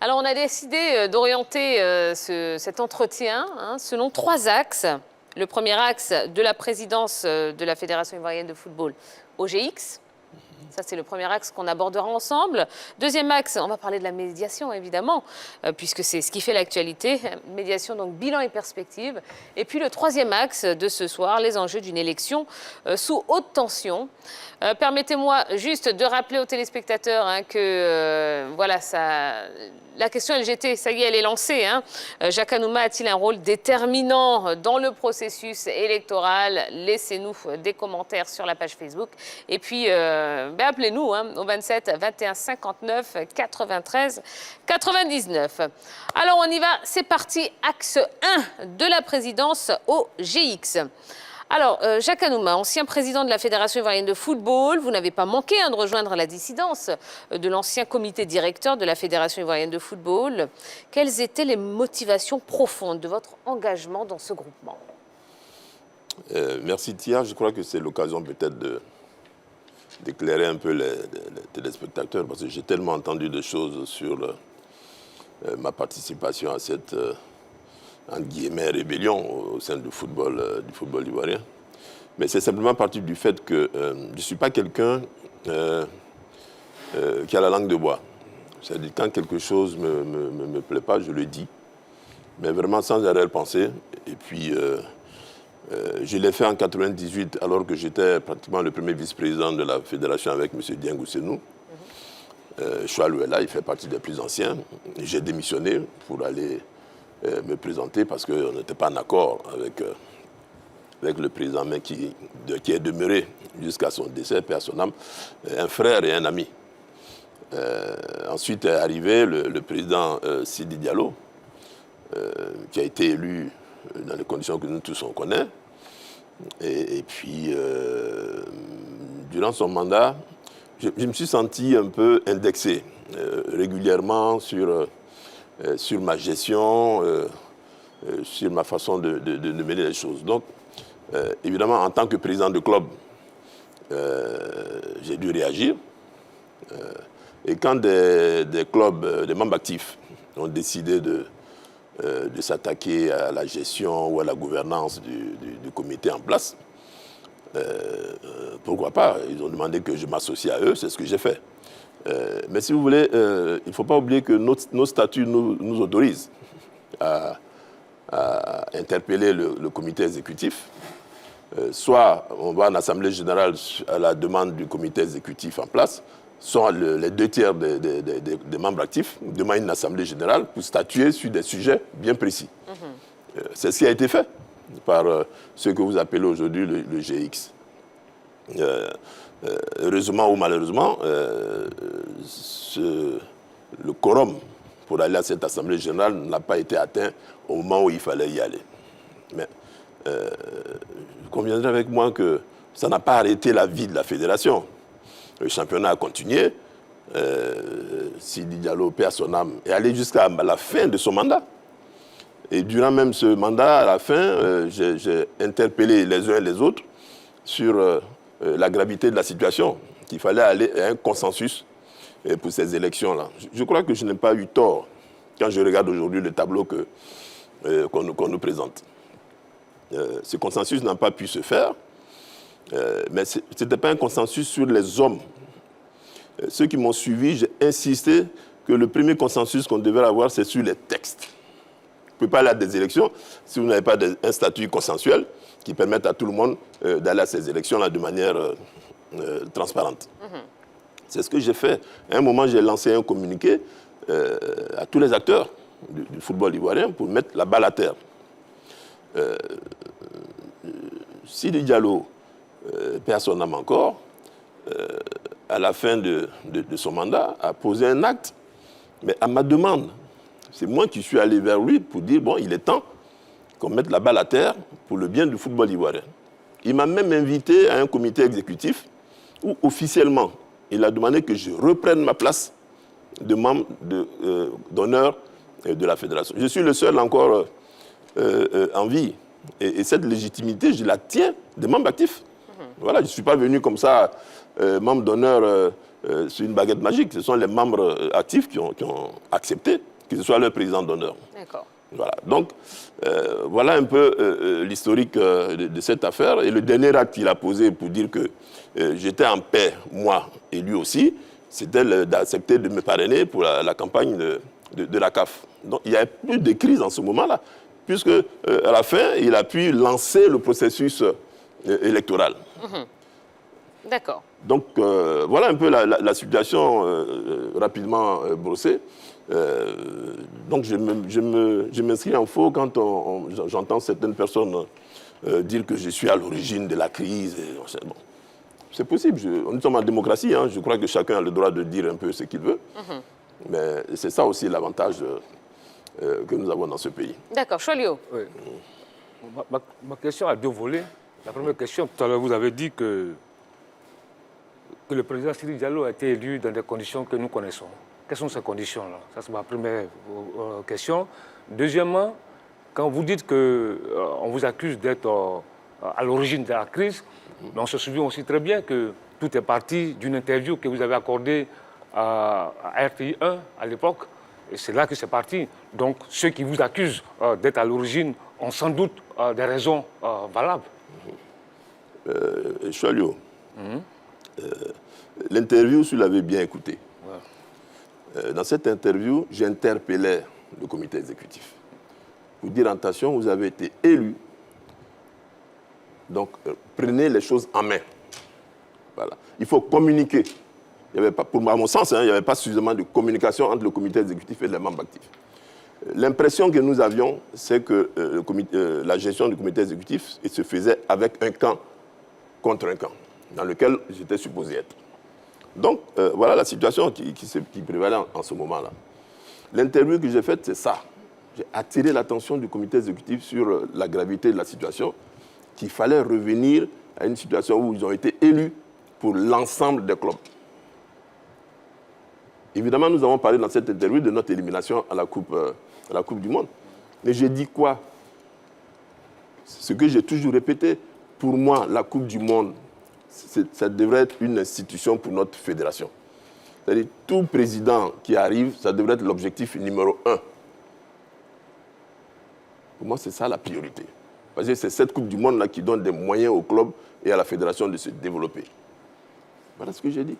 Alors, on a décidé d'orienter cet entretien selon 3 axes. Le premier axe de la présidence de la Fédération ivoirienne de football au GX. Ça, c'est le premier axe qu'on abordera ensemble. Deuxième axe, on va parler de la médiation, évidemment, puisque c'est ce qui fait l'actualité. Médiation, donc bilan et perspective. Et puis le troisième axe de ce soir, les enjeux d'une élection sous haute tension. Permettez-moi juste de rappeler aux téléspectateurs que voilà, la question LGT, ça y est, elle est lancée. Jacques Anouma a-t-il un rôle déterminant dans le processus électoral? Laissez-nous des commentaires sur la page Facebook. Et puis, appelez-nous au 27 21 59 93 99. Alors, on y va. C'est parti. Axe 1 de la présidence au GX. Alors, Jacques Anouma, ancien président de la Fédération ivoirienne de football, vous n'avez pas manqué de rejoindre la dissidence de l'ancien comité directeur de la Fédération ivoirienne de football. Quelles étaient les motivations profondes de votre engagement dans ce groupement? Merci Tia, je crois que c'est l'occasion peut-être d'éclairer un peu les téléspectateurs, parce que j'ai tellement entendu de choses sur ma participation à cette en guillemets, rébellion au sein du football ivoirien. Mais c'est simplement parti du fait que je ne suis pas quelqu'un qui a la langue de bois. C'est-à-dire quand quelque chose ne me plaît pas, je le dis, mais vraiment sans arrière-pensée. Et puis, je l'ai fait en 1998, alors que j'étais pratiquement le premier vice-président de la fédération avec M. Dieng Ousenou. Choualouela, il fait partie des plus anciens. J'ai démissionné pour aller me présenter parce qu'on n'était pas en accord avec le président, mais qui est demeuré jusqu'à son décès, paix à son âme, un frère et un ami. Ensuite est arrivé le président Sidi Diallo, qui a été élu dans les conditions que nous tous on connaît. Et puis, durant son mandat, je me suis senti un peu indexé régulièrement sur ma gestion, sur ma façon de mener les choses. Donc, évidemment, en tant que président de club, j'ai dû réagir. Et quand des clubs, des membres actifs ont décidé de s'attaquer à la gestion ou à la gouvernance du comité en place, pourquoi pas? Ils ont demandé que je m'associe à eux, c'est ce que j'ai fait. Mais si vous voulez, il ne faut pas oublier que nos statuts nous autorisent à interpeller le comité exécutif. Soit on va en assemblée générale à la demande du comité exécutif en place, soit les 2/3 des membres actifs demandent une assemblée générale pour statuer sur des sujets bien précis. C'est ce qui a été fait par ce que vous appelez aujourd'hui le GX. Heureusement ou malheureusement, le quorum pour aller à cette assemblée générale n'a pas été atteint au moment où il fallait y aller. Mais vous conviendrez avec moi que ça n'a pas arrêté la vie de la fédération. Le championnat a continué. Sidi Diallo, paix à son âme, est allé jusqu'à la fin de son mandat. Et durant même ce mandat, à la fin, j'ai interpellé les uns et les autres sur la gravité de la situation, qu'il fallait aller à un consensus pour ces élections-là. Je crois que je n'ai pas eu tort quand je regarde aujourd'hui le tableau qu'on nous présente. Ce consensus n'a pas pu se faire, mais ce n'était pas un consensus sur les hommes. Ceux qui m'ont suivi, j'ai insisté que le premier consensus qu'on devait avoir, c'est sur les textes. Vous ne pouvez pas aller à des élections si vous n'avez pas un statut consensuel qui permette à tout le monde d'aller à ces élections-là de manière transparente. C'est ce que j'ai fait. À un moment, j'ai lancé un communiqué à tous les acteurs du football ivoirien pour mettre la balle à terre. Sidi Diallo, paix à son âme encore, à la fin de son mandat, a posé un acte, mais à ma demande. C'est moi qui suis allé vers lui pour dire, bon, il est temps qu'on mette la balle à terre pour le bien du football ivoirien. Il m'a même invité à un comité exécutif où, officiellement, il a demandé que je reprenne ma place de membre d'honneur de la fédération. Je suis le seul encore en vie. Et cette légitimité, je la tiens des membres actifs. Voilà, je ne suis pas venu comme ça, membre d'honneur sur une baguette magique. Ce sont les membres actifs qui ont accepté que ce soit leur président d'honneur. D'accord. Voilà. Donc, voilà un peu l'historique de cette affaire. Et le dernier acte qu'il a posé pour dire que j'étais en paix, moi et lui aussi, c'était d'accepter de me parrainer pour la campagne de la CAF. Donc, il n'y avait plus de crise en ce moment-là, puisque à la fin, il a pu lancer le processus électoral. D'accord. Donc, voilà un peu la situation rapidement brossée. Donc, je m'inscris en faux quand j'entends certaines personnes dire que je suis à l'origine de la crise. Bon, c'est possible, nous sommes en démocratie, hein, je crois que chacun a le droit de dire un peu ce qu'il veut. Mais c'est ça aussi l'avantage que nous avons dans ce pays. D'accord, Cholio. Oui. Ma question a deux volets. La première question, tout à l'heure, vous avez dit que le président Sidi Diallo a été élu dans des conditions que nous connaissons. Quelles sont ces conditions-là? Ça, c'est ma première question. Deuxièmement, quand vous dites qu'on vous accuse d'être à l'origine de la crise, mais on se souvient aussi très bien que tout est parti d'une interview que vous avez accordée à RTI 1 à l'époque. Et c'est là que c'est parti. Donc, ceux qui vous accusent d'être à l'origine ont sans doute des raisons valables. Cholio, l'interview, si vous l'avez bien écouté, dans cette interview, j'interpellais le comité exécutif. Pour dire attention, vous avez été élu. Donc, prenez les choses en main. Voilà. Il faut communiquer. Il y avait pas, à mon sens, hein, il n'y avait pas suffisamment de communication entre le comité exécutif et les membres actifs. L'impression que nous avions, c'est que la gestion du comité exécutif se faisait avec un camp contre un camp, dans lequel j'étais supposé être. Donc, voilà la situation qui prévalait en ce moment-là. L'interview que j'ai faite, c'est ça. J'ai attiré l'attention du comité exécutif sur la gravité de la situation, qu'il fallait revenir à une situation où ils ont été élus pour l'ensemble des clubs. Évidemment, nous avons parlé dans cette interview de notre élimination à la Coupe du Monde. Mais j'ai dit quoi? Ce que j'ai toujours répété, pour moi, la Coupe du Monde, ça devrait être une institution pour notre fédération. C'est-à-dire, tout président qui arrive, ça devrait être l'objectif numéro 1. Pour moi, c'est ça la priorité. Parce que c'est cette Coupe du Monde-là qui donne des moyens au club et à la fédération de se développer. Voilà ce que j'ai dit.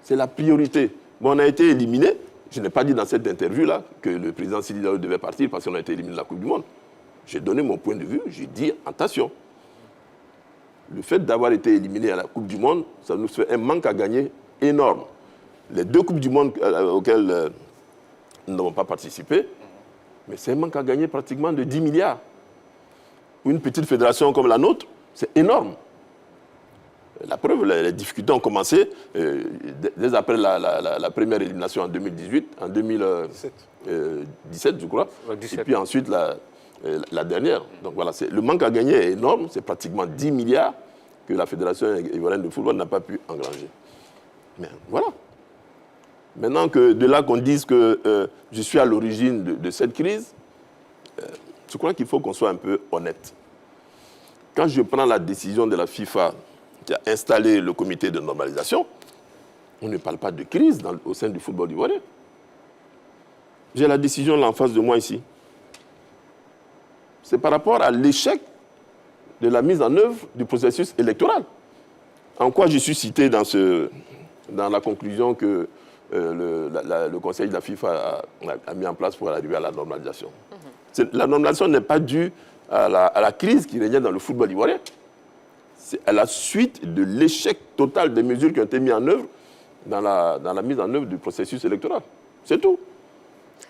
C'est la priorité. Bon, on a été éliminé. Je n'ai pas dit dans cette interview-là que le président Sidi Diallo devait partir parce qu'on a été éliminé de la Coupe du Monde. J'ai donné mon point de vue. J'ai dit, attention, le fait d'avoir été éliminé à la Coupe du Monde, ça nous fait un manque à gagner énorme. Les deux Coupes du Monde auxquelles nous n'avons pas participé, mais c'est un manque à gagner pratiquement de 10 milliards. Pour une petite fédération comme la nôtre, c'est énorme. La preuve, les difficultés ont commencé dès après la première élimination en 2018, en 2017, je crois, 17. Et puis ensuite la dernière. Donc voilà, le manque à gagner est énorme, c'est pratiquement 10 milliards que la Fédération ivoirienne de football n'a pas pu engranger. Mais voilà. Maintenant que de là qu'on dise que je suis à l'origine de cette crise, je crois qu'il faut qu'on soit un peu honnête. Quand je prends la décision de la FIFA qui a installé le comité de normalisation, on ne parle pas de crise au sein du football ivoirien. J'ai la décision là en face de moi ici. C'est par rapport à l'échec de la mise en œuvre du processus électoral. En quoi je suis cité dans la conclusion que le Conseil de la FIFA a mis en place pour arriver à la normalisation. La normalisation n'est pas due à la crise qui régnait dans le football ivoirien. C'est à la suite de l'échec total des mesures qui ont été mises en œuvre dans la mise en œuvre du processus électoral. C'est tout.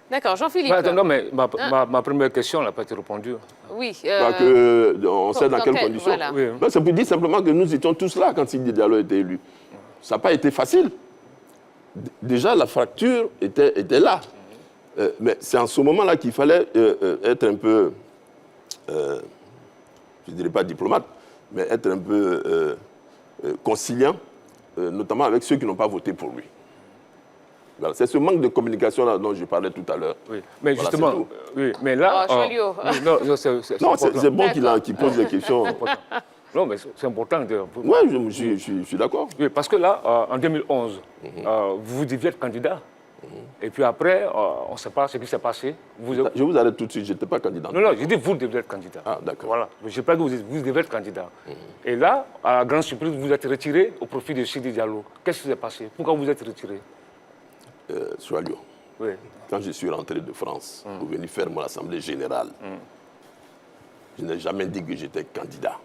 D'accord, Jean-Philippe. Non, mais ma première question n'a pas été répondue. Oui. On sait dans quelles conditions. Voilà. Oui. Non, c'est pour dire simplement que nous étions tous là quand Sidi Diallo était élu. Ça n'a pas été facile. Déjà, la fracture était là. Mais c'est en ce moment-là qu'il fallait être un peu, je ne dirais pas diplomate, mais être un peu conciliant, notamment avec ceux qui n'ont pas voté pour lui. Voilà. C'est ce manque de communication-là dont je parlais tout à l'heure. Oui, mais voilà, justement, oui, mais là... c'est bon qu'il pose des questions. Non, mais c'est important. Oui, je suis d'accord. Oui, parce que là, en 2011, vous deviez être candidat Et puis après, on ne sait pas ce qui s'est passé. Je vous arrête tout de suite, je n'étais pas candidat. Non, je dis vous devez être candidat. Ah, d'accord. Voilà. Je ne sais pas que vous devez être candidat. Et là, à la grande surprise, vous êtes retiré au profit de Sidi Diallo. Qu'est-ce qui s'est passé? Pourquoi vous êtes retiré? Soalio, Oui. quand je suis rentré de France pour venir faire mon assemblée générale, je n'ai jamais dit que j'étais candidat.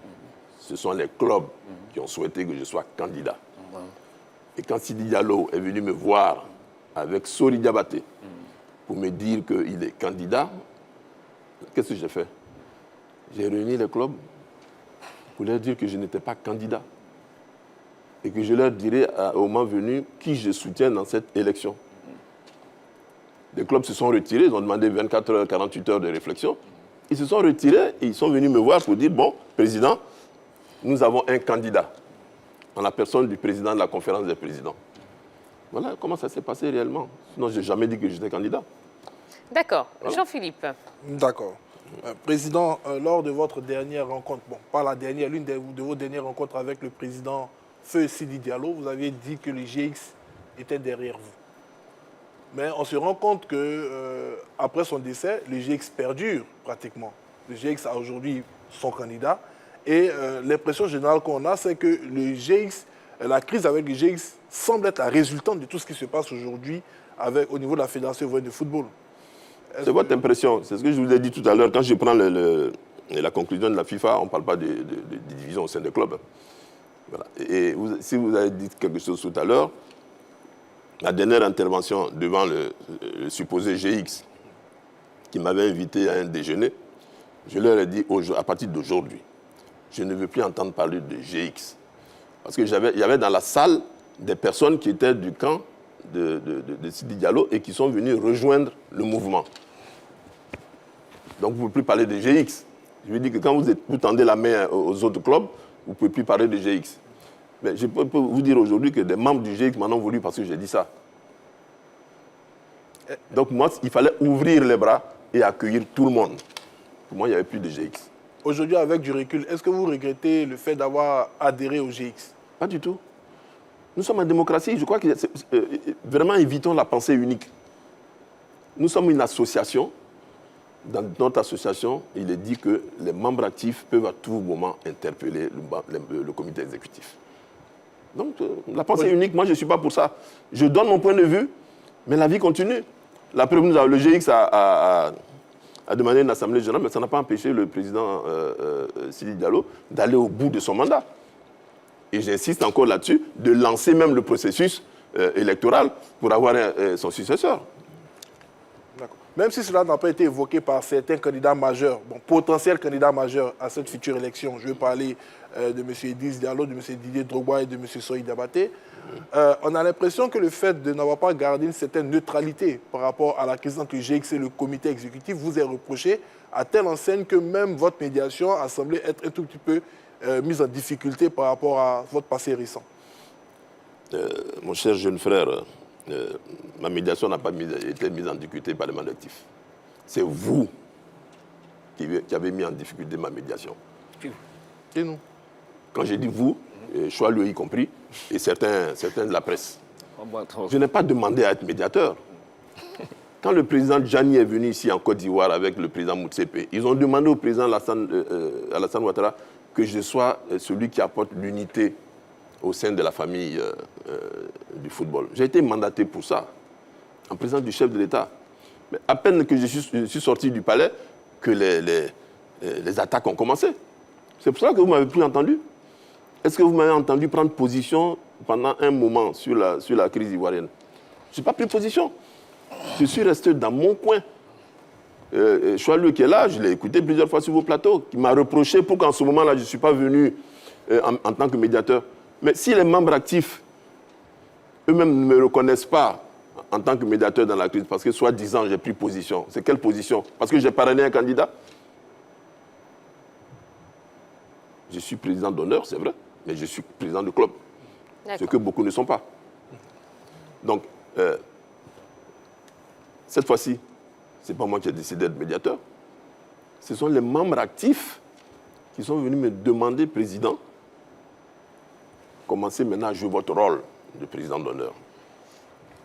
Ce sont les clubs qui ont souhaité que je sois candidat. Et quand Sidi Diallo est venu me voir avec Sori Diabaté pour me dire qu'il est candidat, qu'est-ce que j'ai fait? J'ai réuni les clubs pour leur dire que je n'étais pas candidat et que je leur dirais au moment venu qui je soutiens dans cette élection. Les clubs se sont retirés, ils ont demandé 24 heures, 48 heures de réflexion. Ils se sont retirés et ils sont venus me voir pour dire, bon, président, nous avons un candidat en la personne du président de la conférence des présidents. Voilà comment ça s'est passé réellement. Sinon, je n'ai jamais dit que j'étais candidat. D'accord. Voilà. Jean-Philippe. D'accord. Président, lors de votre dernière rencontre, bon, pas la dernière, l'une de vos dernières rencontres avec le président Feu Sidi Diallo, vous aviez dit que les GX étaient derrière vous. Mais on se rend compte que après son décès, les GX perdurent pratiquement. Les GX a aujourd'hui son candidat. Et l'impression générale qu'on a, c'est que le GX, la crise avec les GX semble être la résultante de tout ce qui se passe aujourd'hui au niveau de la Fédération ivoirienne de football. C'est votre impression. C'est ce que je vous ai dit tout à l'heure. Quand je prends la conclusion de la FIFA, on ne parle pas de division au sein des clubs. Voilà. Et si vous avez dit quelque chose tout à l'heure, la dernière intervention devant le supposé GX, qui m'avait invité à un déjeuner, je leur ai dit, à partir d'aujourd'hui, je ne veux plus entendre parler de GX. Parce qu'il y avait dans la salle des personnes qui étaient du camp de Sidi Diallo et qui sont venues rejoindre le mouvement. Donc vous ne pouvez plus parler de GX. Je veux dire que quand vous tendez la main aux autres clubs, vous ne pouvez plus parler de GX. Mais je peux vous dire aujourd'hui que des membres du GX m'en ont voulu parce que j'ai dit ça. Donc moi, il fallait ouvrir les bras et accueillir tout le monde. Pour moi, il n'y avait plus de GX. Aujourd'hui, avec du recul, est-ce que vous regrettez le fait d'avoir adhéré au GX? Pas du tout. Nous sommes en démocratie. Je crois que vraiment évitons la pensée unique. Nous sommes une association. Dans notre association, il est dit que les membres actifs peuvent à tout moment interpeller le comité exécutif. Donc, la pensée unique, moi, je ne suis pas pour ça. Je donne mon point de vue, mais la vie continue. La preuve, le GX a demandé une assemblée générale, mais ça n'a pas empêché le président Sidi Diallo d'aller au bout de son mandat. Et j'insiste encore là-dessus, de lancer même le processus électoral pour avoir son successeur. Même si cela n'a pas été évoqué par certains candidats majeurs, potentiels candidats majeurs à cette future élection, je veux parler de M. Idriss Diallo, de M. Didier Drogba et de M. Sori Diabaté, on a l'impression que le fait de n'avoir pas gardé une certaine neutralité par rapport à la crise entre le GX et le comité exécutif vous est reproché, à telle enseigne que même votre médiation a semblé être un tout petit peu mise en difficulté par rapport à votre passé récent. Mon cher jeune frère, ma médiation n'a pas été mise en difficulté par les mandats actifs. C'est vous qui avez mis en difficulté ma médiation. Et nous? Quand j'ai dit vous, Choalou y compris, et certains de la presse, je n'ai pas demandé à être médiateur. Quand le président Djani est venu ici en Côte d'Ivoire avec le président Moutsepe, ils ont demandé au président Alassane Ouattara que je sois celui qui apporte l'unité au sein de la famille du football. J'ai été mandaté pour ça, en présence du chef de l'État. Mais à peine que je suis sorti du palais, que les attaques ont commencé. C'est pour ça que vous ne m'avez plus entendu. Est-ce que vous m'avez entendu prendre position pendant un moment sur la crise ivoirienne? Je n'ai pas pris position. Je suis resté dans mon coin. Choalou qui est là, je l'ai écouté plusieurs fois sur vos plateaux, qui m'a reproché pourquoi en ce moment-là, je ne suis pas venu en tant que médiateur. Mais si les membres actifs, eux-mêmes ne me reconnaissent pas en tant que médiateur dans la crise, parce que soi-disant j'ai pris position, c'est quelle position? Parce que j'ai parrainé un candidat? Je suis président d'honneur, c'est vrai, mais je suis président de club, ce que beaucoup ne sont pas. Donc, cette fois-ci, ce n'est pas moi qui ai décidé d'être médiateur. Ce sont les membres actifs qui sont venus me demander, président, commencez maintenant à jouer votre rôle de président d'honneur.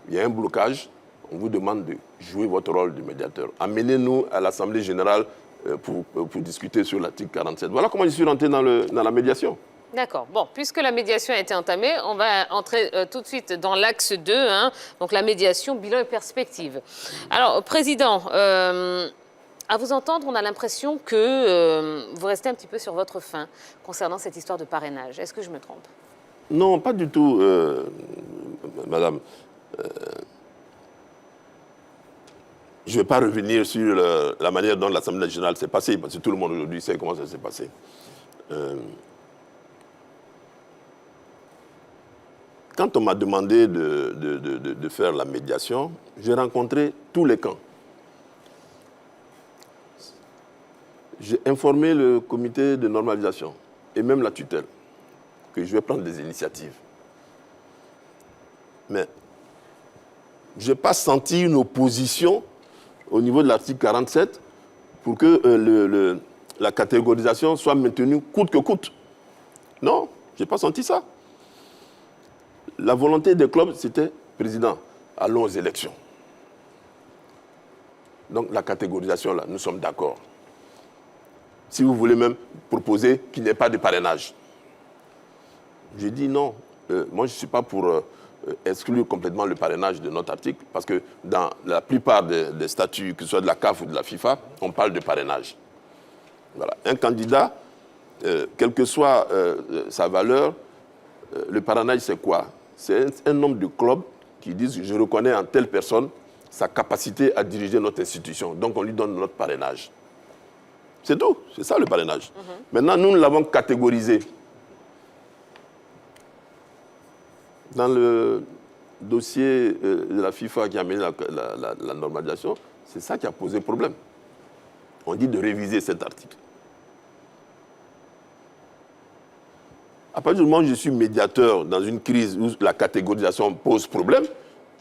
Il y a un blocage, on vous demande de jouer votre rôle de médiateur. Amenez-nous à l'Assemblée générale pour discuter sur l'article 47. Voilà comment je suis rentré dans la médiation. D'accord. Bon, puisque la médiation a été entamée, on va entrer tout de suite dans l'axe 2, hein, donc la médiation, bilan et perspective. Alors, Président, à vous entendre, on a l'impression que vous restez un petit peu sur votre faim concernant cette histoire de parrainage. Est-ce que je me trompe? Non, pas du tout, Madame. Je ne vais pas revenir sur la manière dont l'Assemblée générale s'est passée, parce que tout le monde aujourd'hui sait comment ça s'est passé. Quand on m'a demandé de faire la médiation, j'ai rencontré tous les camps. J'ai informé le comité de normalisation et même la tutelle que je vais prendre des initiatives. Mais je n'ai pas senti une opposition au niveau de l'article 47 pour que la catégorisation soit maintenue coûte que coûte. Non, je n'ai pas senti ça. La volonté des clubs, c'était, président, allons aux élections. Donc la catégorisation, là, nous sommes d'accord. Si vous voulez même proposer qu'il n'y ait pas de parrainage. J'ai dit non, moi je ne suis pas pour exclure complètement le parrainage de notre article, parce que dans la plupart des statuts, que ce soit de la CAF ou de la FIFA, on parle de parrainage. Voilà. Un candidat, quelle que soit sa valeur, le parrainage c'est quoi? C'est un nombre de clubs qui disent « je reconnais en telle personne sa capacité à diriger notre institution ». Donc on lui donne notre parrainage. C'est tout, c'est ça le parrainage. Maintenant, nous l'avons catégorisé. Dans le dossier de la FIFA qui a mené la normalisation, c'est ça qui a posé problème. On dit de réviser cet article. À partir du moment où je suis médiateur dans une crise où la catégorisation pose problème,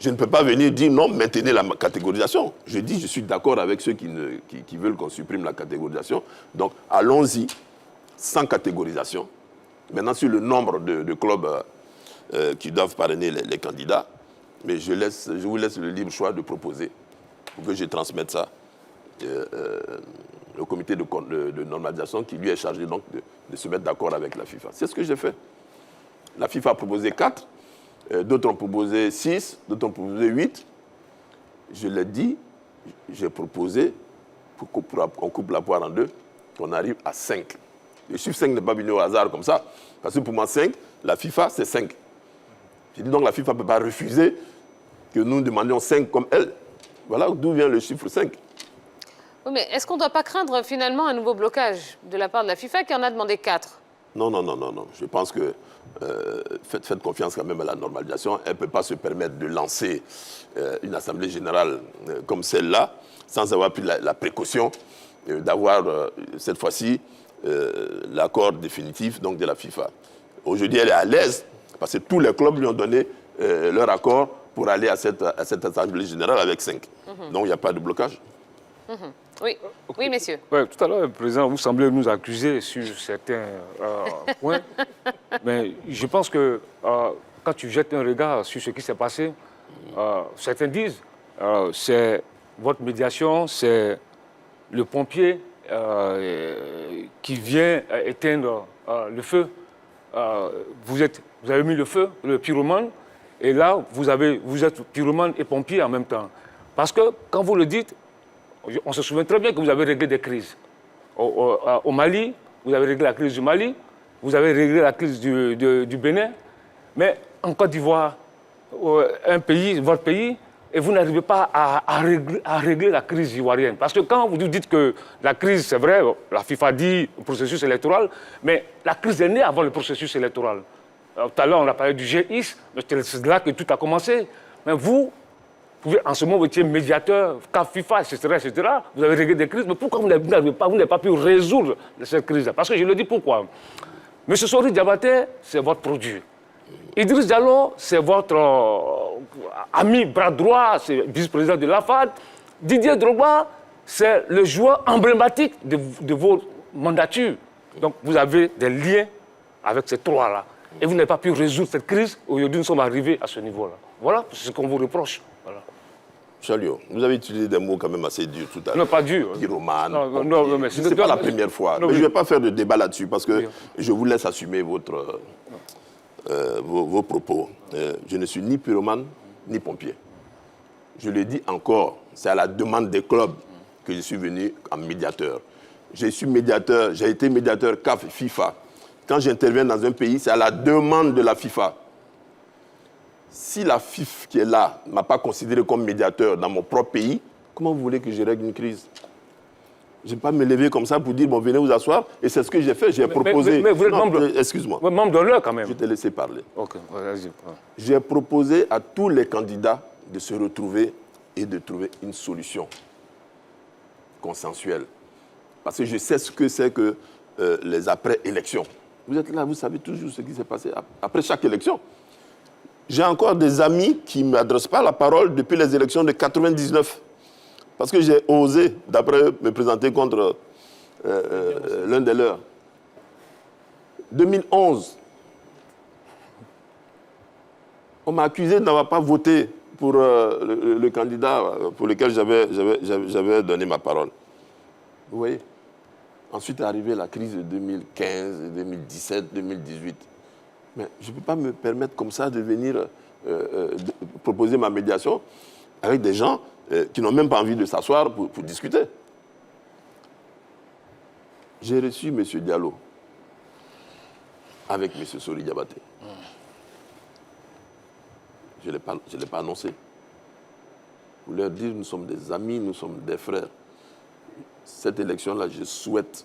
je ne peux pas venir dire non, maintenez la catégorisation. Je dis, je suis d'accord avec ceux qui veulent qu'on supprime la catégorisation. Donc, allons-y, sans catégorisation. Maintenant, sur le nombre de clubs qui doivent parrainer les candidats, mais je vous laisse le libre choix de proposer pour que je transmette ça au comité de normalisation qui lui est chargé donc de se mettre d'accord avec la FIFA. C'est ce que j'ai fait. La FIFA a proposé 4. D'autres ont proposé 6, d'autres ont proposé 8. Je l'ai dit, j'ai proposé, pour qu'on coupe la poire en deux, qu'on arrive à 5. Le chiffre 5 n'est pas venu au hasard comme ça, parce que pour moi 5, la FIFA c'est 5. J'ai dit donc la FIFA ne peut pas refuser que nous demandions 5 comme elle. Voilà d'où vient le chiffre 5. Oui, mais est-ce qu'on ne doit pas craindre finalement un nouveau blocage de la part de la FIFA qui en a demandé 4? Non. Je pense que faites confiance quand même à la normalisation. Elle ne peut pas se permettre de lancer une assemblée générale comme celle-là sans avoir pris la précaution d'avoir cette fois-ci l'accord définitif donc, de la FIFA. Aujourd'hui, elle est à l'aise parce que tous les clubs lui ont donné leur accord pour aller à cette assemblée générale avec 5. Donc il n'y a pas de blocage. Oui. Oui, messieurs. Ouais, tout à l'heure, Président, vous semblez nous accuser sur certains points. Mais je pense que quand tu jettes un regard sur ce qui s'est passé, certains disent c'est votre médiation, c'est le pompier qui vient éteindre le feu. Vous avez mis le feu, le pyromane, et là, vous êtes pyromane et pompier en même temps. Parce que quand vous le dites, on se souvient très bien que vous avez réglé des crises. Au Mali, vous avez réglé la crise du Mali, vous avez réglé la crise du Bénin, mais en Côte d'Ivoire, votre pays, et vous n'arrivez pas à régler la crise ivoirienne. Parce que quand vous nous dites que la crise, c'est vrai, la FIFA dit processus électoral, mais la crise est née avant le processus électoral. Tout à l'heure, on a parlé du GIS, c'est là que tout a commencé. Mais vous en ce moment, vous étiez médiateur, CAF, FIFA, etc., vous avez réglé des crises, mais pourquoi vous n'avez pas pu résoudre cette crise-là? Parce que je le dis pourquoi. M. Sori Diabaté, c'est votre produit. Idriss Diallo, c'est votre ami bras droit, c'est vice-président de l'AFAD. Didier Drogba, c'est le joueur emblématique de vos mandatures. Donc vous avez des liens avec ces trois-là. Et vous n'avez pas pu résoudre cette crise. Aujourd'hui, nous sommes arrivés à ce niveau-là. Voilà ce qu'on vous reproche. Voilà. Chalio, vous avez utilisé des mots quand même assez durs tout à l'heure. Non, pas dur. Pyromane. Non, mais ce n'est pas la première fois. Mais je ne vais pas faire de débat là-dessus parce que je vous laisse assumer vos propos. Je ne suis ni pyromane, ni pompier. Je le dis encore, c'est à la demande des clubs que je suis venu en médiateur. Je suis médiateur, j'ai été médiateur CAF FIFA. Quand j'interviens dans un pays, c'est à la demande de la FIFA. Si la FIFA qui est là ne m'a pas considéré comme médiateur dans mon propre pays, comment vous voulez que je règle une crise? Je ne vais pas me lever comme ça pour dire, bon, venez vous asseoir. Et c'est ce que j'ai fait. J'ai proposé... Mais vous êtes membre... Excuse-moi. Vous êtes membre de l'heure quand même. Je t'ai laissé parler. Ok, vas-y. J'ai proposé à tous les candidats de se retrouver et de trouver une solution consensuelle. Parce que je sais ce que c'est que les après-élections. Vous êtes là, vous savez toujours ce qui s'est passé après chaque élection. J'ai encore des amis qui ne m'adressent pas la parole depuis les élections de 99. Parce que j'ai osé, d'après me présenter contre l'un des leurs. 2011, on m'a accusé de n'avoir pas voté pour le candidat pour lequel j'avais donné ma parole. Vous voyez? Ensuite est arrivée la crise de 2015, 2017, 2018. Mais je ne peux pas me permettre comme ça de venir proposer ma médiation avec des gens qui n'ont même pas envie de s'asseoir pour discuter. J'ai reçu M. Diallo avec M. Sori Diabaté. Je ne l'ai pas annoncé. Pour leur dire, nous sommes des amis, nous sommes des frères. Cette élection-là, je souhaite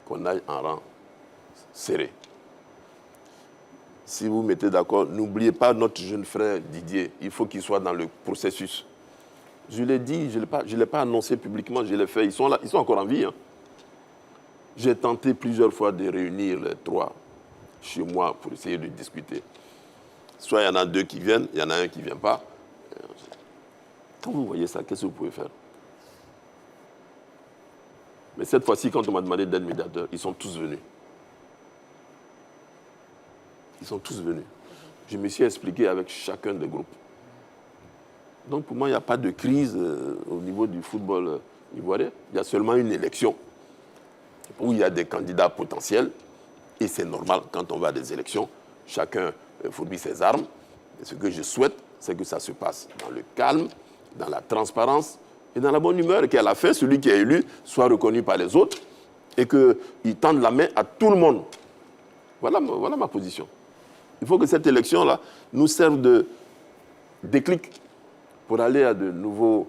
qu'on aille en rang serré. Si vous mettez d'accord, n'oubliez pas notre jeune frère Didier. Il faut qu'il soit dans le processus. Je l'ai dit, je ne l'ai pas annoncé publiquement, je l'ai fait. Ils sont là, ils sont encore en vie. Hein. J'ai tenté plusieurs fois de réunir les trois chez moi pour essayer de discuter. Soit il y en a deux qui viennent, il y en a un qui ne vient pas. Quand vous voyez ça, qu'est-ce que vous pouvez faire? Mais cette fois-ci, quand on m'a demandé d'être médiateur, ils sont tous venus. Ils sont tous venus. Je me suis expliqué avec chacun des groupes. Donc pour moi, il n'y a pas de crise au niveau du football ivoirien. Il y a seulement une élection où il y a des candidats potentiels. Et c'est normal, quand on va à des élections, chacun fournit ses armes. Et ce que je souhaite, c'est que ça se passe dans le calme, dans la transparence et dans la bonne humeur. Et qu'à la fin, celui qui est élu soit reconnu par les autres et qu'il tende la main à tout le monde. Voilà ma position. Il faut que cette élection-là nous serve de déclic pour aller à de nouveaux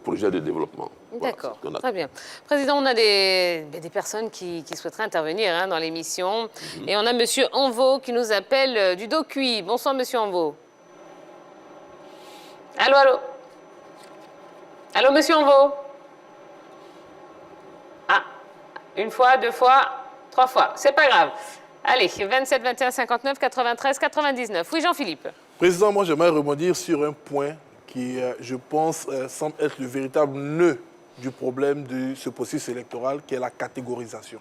projets de développement. D'accord, voilà, très bien. Président, on a des personnes qui souhaiteraient intervenir dans l'émission. Et on a M. Anvo qui nous appelle du Dokuy. Bonsoir, M. Anvo. Allô, allô. Allô, M. Anvo. Ah, une fois, deux fois, trois fois. C'est pas grave. Allez, 27, 21, 59, 93, 99. Oui, Jean-Philippe. Président, moi, j'aimerais rebondir sur un point qui, je pense, semble être le véritable nœud du problème de ce processus électoral, qui est la catégorisation.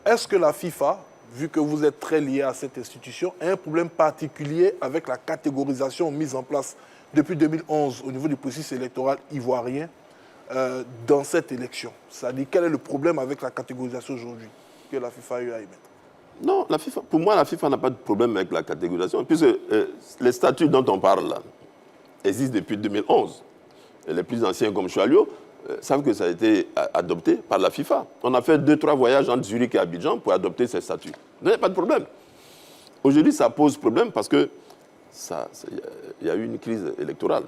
Est-ce que la FIFA, vu que vous êtes très lié à cette institution, a un problème particulier avec la catégorisation mise en place depuis 2011 au niveau du processus électoral ivoirien dans cette élection? C'est-à-dire, quel est le problème avec la catégorisation aujourd'hui que la FIFA a eu à émettre? Non, pour moi, la FIFA n'a pas de problème avec la catégorisation, puisque les statuts dont on parle là existent depuis 2011. Et les plus anciens, comme Chalio, savent que ça a été adopté par la FIFA. On a fait 2-3 voyages entre Zurich et Abidjan pour adopter ces statuts. Il n'y a pas de problème. Aujourd'hui, ça pose problème parce qu'il y a eu une crise électorale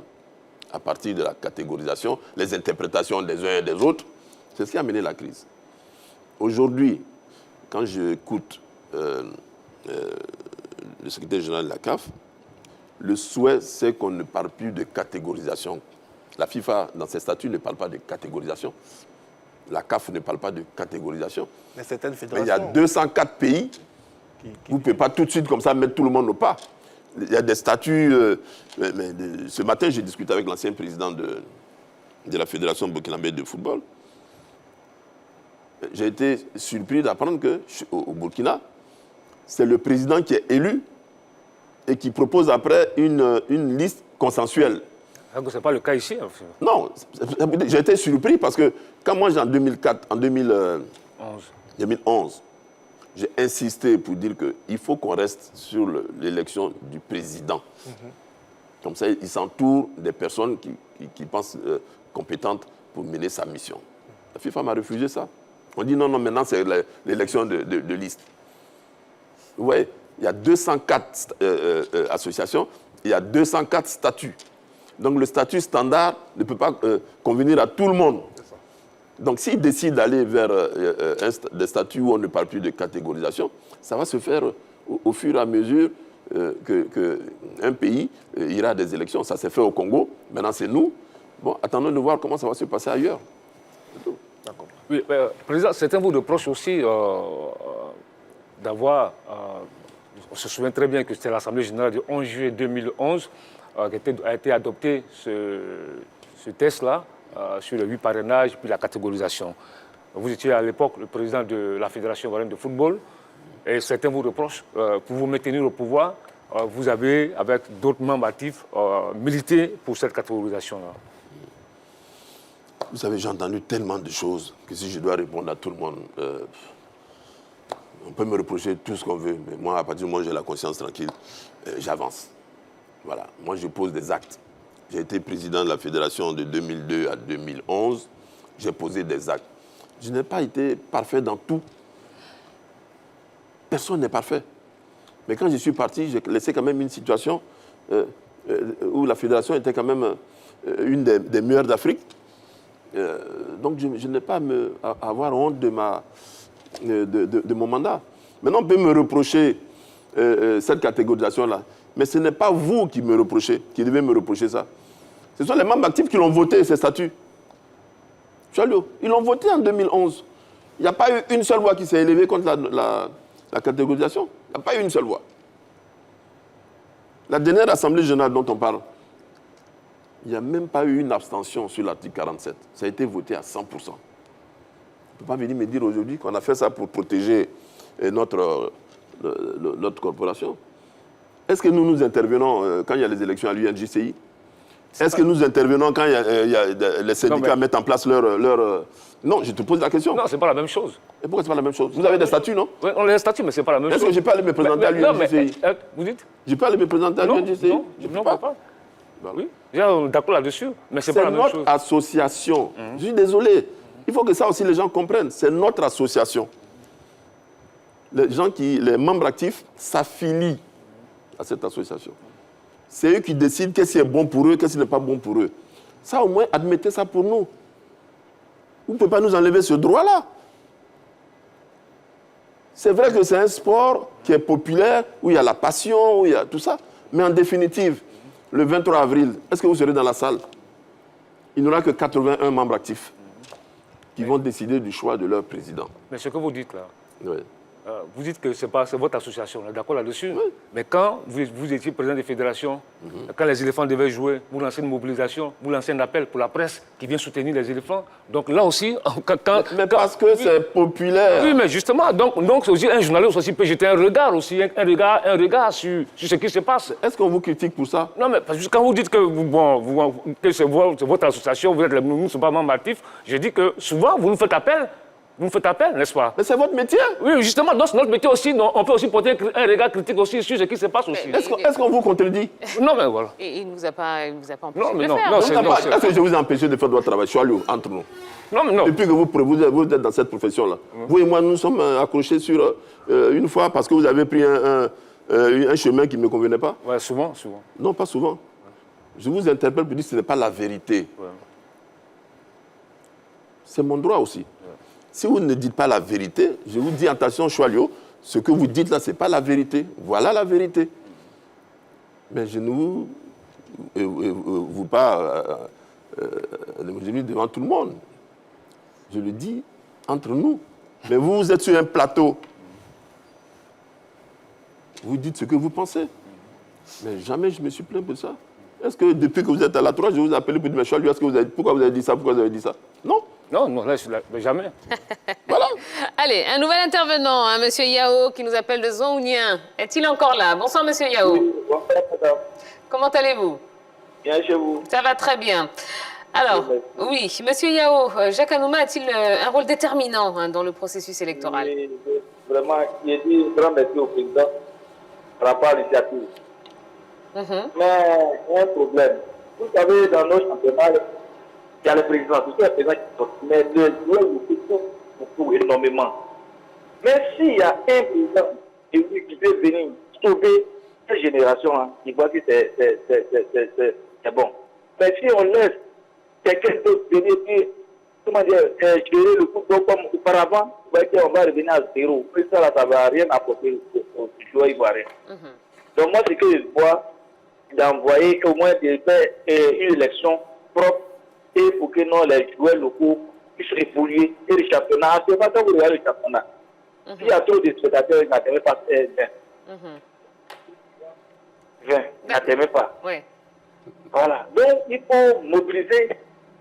à partir de la catégorisation, les interprétations des uns et des autres. C'est ce qui a mené la crise. Aujourd'hui, quand j'écoute le secrétaire général de la CAF, le souhait, c'est qu'on ne parle plus de catégorisation. La FIFA, dans ses statuts, ne parle pas de catégorisation. La CAF ne parle pas de catégorisation. Mais certaines Mais il y a fédérations... 204 pays. Vous ne pouvez pas tout de suite comme ça mettre tout le monde au pas. Il y a des statuts... ce matin, j'ai discuté avec l'ancien président de la Fédération burkinabé de football. J'ai été surpris d'apprendre qu'au Burkina, c'est le président qui est élu et qui propose après une liste consensuelle. Ce n'est pas le cas ici. Enfin. Non, j'ai été surpris parce que quand moi, en 2011, j'ai insisté pour dire qu'il faut qu'on reste sur l'élection du président. Comme ça, il s'entoure des personnes qui pensent compétentes pour mener sa mission. La FIFA m'a refusé ça. On dit non, maintenant c'est l'élection de liste. Vous voyez, il y a 204 associations, il y a 204 statuts. Donc le statut standard ne peut pas convenir à tout le monde. Donc s'ils décident d'aller vers des statuts où on ne parle plus de catégorisation, ça va se faire au fur et à mesure qu'un pays ira à des élections. Ça s'est fait au Congo, maintenant c'est nous. Bon, attendons de voir comment ça va se passer ailleurs. D'accord. Oui, Président, certains vous reprochent aussi d'avoir... on se souvient très bien que c'était l'Assemblée générale du 11 juillet 2011 a été adopté ce test-là sur le 8 parrainages puis la catégorisation. Vous étiez à l'époque le président de la Fédération ivoirienne de football et certains vous reprochent, pour vous maintenir au pouvoir, vous avez, avec d'autres membres actifs, milité pour cette catégorisation-là. Vous savez, j'ai entendu tellement de choses que si je dois répondre à tout le monde, on peut me reprocher tout ce qu'on veut, mais moi, à partir du moment où j'ai la conscience tranquille, j'avance. Voilà, moi je pose des actes. J'ai été président de la fédération de 2002 à 2011, j'ai posé des actes. Je n'ai pas été parfait dans tout. Personne n'est parfait. Mais quand je suis parti, j'ai laissé quand même une situation où la fédération était quand même une des meilleures d'Afrique. Donc je n'ai pas à avoir honte de mon mandat. Maintenant, on peut me reprocher cette catégorisation-là. Mais ce n'est pas vous qui me reprochez, qui devez me reprocher ça. Ce sont les membres actifs qui l'ont voté, ces statuts. Chalio, ils l'ont voté en 2011. Il n'y a pas eu une seule voix qui s'est élevée contre la catégorisation. Il n'y a pas eu une seule voix. La dernière Assemblée générale dont on parle, il n'y a même pas eu une abstention sur l'article 47. Ça a été voté à 100%. On ne peut pas venir me dire aujourd'hui qu'on a fait ça pour protéger notre corporation. Est-ce que nous intervenons quand il y a les élections à l'UNJCI? Est-ce que nous intervenons quand les syndicats mettent en place leur... Non, je te pose la question. Non, ce n'est pas la même chose. Et pourquoi ce n'est pas la même chose? Vous avez des statuts, non? Oui, on a des statuts, mais ce n'est pas la même chose. Est-ce que je peux aller me présenter à l'UNJCI? Vous dites? Je peux aller me présenter à l'UNJCI? Non, je ne peux pas. Oui, d'accord là-dessus, mais ce n'est pas la même chose. C'est notre association. Je suis désolé. Il faut que ça aussi les gens comprennent. C'est notre association. Les membres actifs s'affilient à cette association. C'est eux qui décident qu'est-ce qui est bon pour eux, qu'est-ce qui n'est pas bon pour eux. Ça, au moins, admettez ça pour nous. Vous ne pouvez pas nous enlever ce droit-là. C'est vrai que c'est un sport qui est populaire, où il y a la passion, où il y a tout ça. Mais en définitive, le 23 avril, est-ce que vous serez dans la salle? Il n'y aura que 81 membres actifs qui vont décider du choix de leur président. Mais ce que vous dites là, oui. Vous dites que c'est votre association, on est d'accord là-dessus. Oui. Mais quand vous étiez président des fédérations, quand les éléphants devaient jouer, vous lancez une mobilisation, vous lancez un appel pour la presse qui vient soutenir les éléphants. Donc là aussi, mais parce que c'est populaire. Oui, mais justement, donc aussi, un journaliste aussi peut jeter un regard aussi, un regard sur ce qui se passe. Est-ce qu'on vous critique pour ça? Non, mais parce que quand vous dites que c'est votre association, nous ne sommes pas membres actifs, je dis que souvent, vous nous faites appel. Vous me faites appel, n'est-ce pas? Mais c'est votre métier. Oui, justement, dans notre métier aussi, on peut aussi porter un regard critique aussi sur ce qui se passe aussi. Est-ce qu'on vous contredit? Non, mais voilà. Et il ne vous a pas empêché Non, mais de non, le faire. non, Est-ce que je vous ai empêché de faire votre travail? Je suis allé entre nous. Non, mais non. Depuis que vous êtes dans cette profession-là, vous et moi, nous sommes accrochés sur une fois parce que vous avez pris un chemin qui ne me convenait pas. Oui, souvent. Non, pas souvent. Je vous interpelle pour dire que ce n'est pas la vérité. Ouais. C'est mon droit aussi. Si vous ne dites pas la vérité, je vous dis attention, Choualio, ce que vous dites là, ce n'est pas la vérité. Voilà la vérité. Mais je ne vous pas devant tout le monde. Je le dis entre nous. Mais vous êtes sur un plateau. Vous dites ce que vous pensez. Mais jamais je me suis plaint pour ça. Est-ce que depuis que vous êtes à la 3, je vous ai appelé pour dire, mais Choualio, pourquoi vous avez dit ça? Pourquoi vous avez dit ça? Non. Non, là, jamais. Voilà. Allez, un nouvel intervenant, hein, Monsieur Yao, qui nous appelle de Zongounien. Est-il encore là? Bonsoir, Monsieur Yao. Oui, bonsoir, madame. Comment allez-vous? Bien chez vous. Ça va très bien. Alors, oui, Monsieur Yao, Jacques Anouma a-t-il un rôle déterminant dans le processus électoral? Oui, vraiment, j'ai dit un grand merci au président par rapport à l'initiative. Mais il y a un problème. Vous savez, dans nos championnats, il y a le président, surtout le président qui sort. Mais le joueur nous beaucoup énormément. Mais s'il y a un président qui peut venir sauver cette génération, hein, il voit que c'est bon. Mais si on laisse quelqu'un d'autre venir dire, comment dire, gérer le football comme auparavant, vous voyez qu'on va revenir à zéro. Et ça, là, ça ne va rien apporter aux joueurs ivoiriens. Donc moi, ce que je vois, d'envoyer au moins une élection propre et pour que non, les joueurs locaux puissent évoluer et le championnat. C'est pas ça vous regardez le championnat. S'il y a trop de spectateurs, ils n'atteignent pas 20. Ils n'atteignent pas. Oui. Voilà. Donc, il faut mobiliser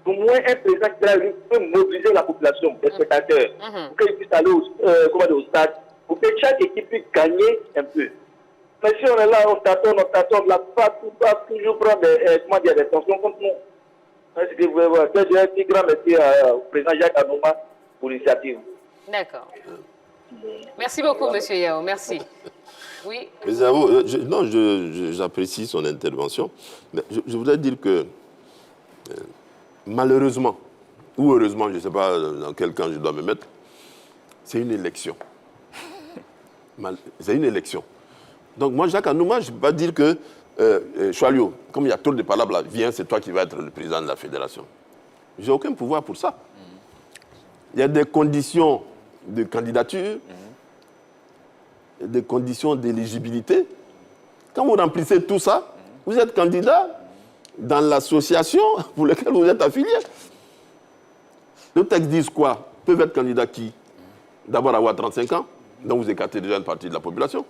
au moins un président qui peut mobiliser la population, les spectateurs, pour qu'ils puissent aller au stade, pour que chaque équipe puisse gagner un peu. Mais si on est là, on tâtonne, là, pas toujours prendre des tensions contre nous. C'est ce que vous voulez voir. Je dis un petit grand merci au président Jacques Anouma pour l'initiative. D'accord. Merci beaucoup, Monsieur Yao. Merci. Oui. J'apprécie son intervention. Mais je voudrais dire que, malheureusement, ou heureusement, je ne sais pas dans quel camp je dois me mettre, c'est une élection. C'est une élection. Donc moi, Jacques Anouma, je ne peux pas dire que Choalio, comme il y a trop de palabres là, viens, c'est toi qui vas être le président de la fédération. Je n'ai aucun pouvoir pour ça. Il y a des conditions de candidature, des conditions d'éligibilité. Quand vous remplissez tout ça, vous êtes candidat dans l'association pour laquelle vous êtes affilié. Le texte dit quoi? Peuvent être candidats qui? D'abord avoir 35 ans, donc vous écartez déjà une partie de la population.